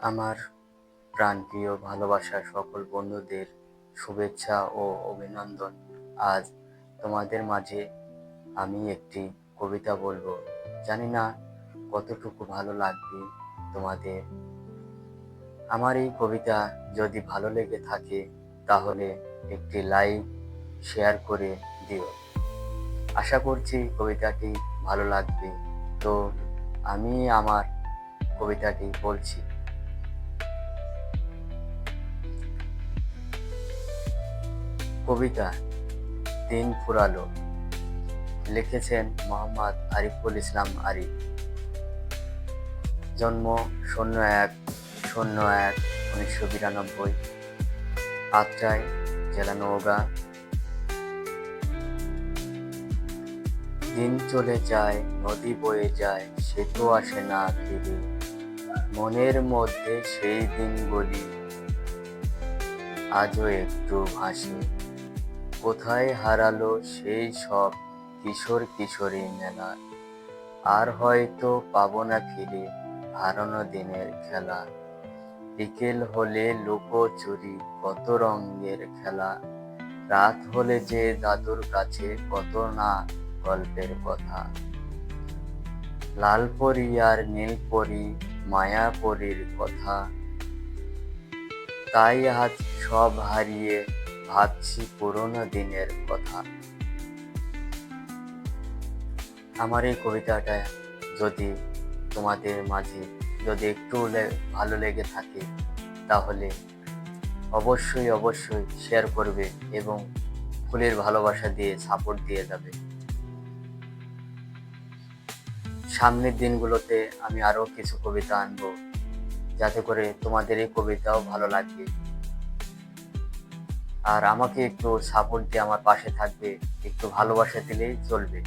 আমার প্রাণপ্রিয় ভালোবাসার সকল বন্ধুদের শুভেচ্ছা ও অভিনন্দন। আজ তোমাদের মাঝে আমি একটি কবিতা বলবো। জানি না কতটুকু ভালো লাগবে তোমাদের। আমার এই কবিতা যদি ভালো লেগে থাকে তাহলে একটি লাইক শেয়ার করে দিও। আশা করছি কবিতাটি ভালো লাগবে। তো আমি আমার কবিতাটি বলছি। কবিতা দিন ফুরালো, লিখেছেন মোহাম্মদ আরিফুল ইসলাম আরিফ। জন্ম 01/01/1992, আত্রাই, জেলা নওগাঁ। দিন চলে যায়, নদী বয়ে যায়, সে তো আসে না ফিরে। মনের মধ্যে সেই দিনগুলি আজও একটু ভাসে। কোথায় হারালো সেই সব কিশোর কিশোরী মেলা, আর হয়তো পাবো না ফিরে হারানো দিনের খেলা। বিকেল হলে লুকোচুরি, কত রঙের খেলা, রাত হলে যে দাদুর কাছে কত না গল্পের কথা। লাল পরী আর নীল পরী, মায়া পরীর কথা, তাই আজ সব হারিয়ে ভাবছি পুরোনো দিনের কথা। আমার এই কবিতাটা যদি তোমাদের মাঝে যদি একটু ভালো লেগে থাকে তাহলে অবশ্যই শেয়ার করবে এবং ফুলের ভালোবাসা দিয়ে সাপোর্ট দিয়ে যাবে। সামনের দিনগুলোতে আমি আরো কিছু কবিতা আনবো, যাতে করে তোমাদের এই কবিতাও ভালো লাগবে। আর আমাকে একটু সাপোর্ট দিয়ে আমার পাশে থাকবে, একটু ভালোবাসা দিলেই চলবে।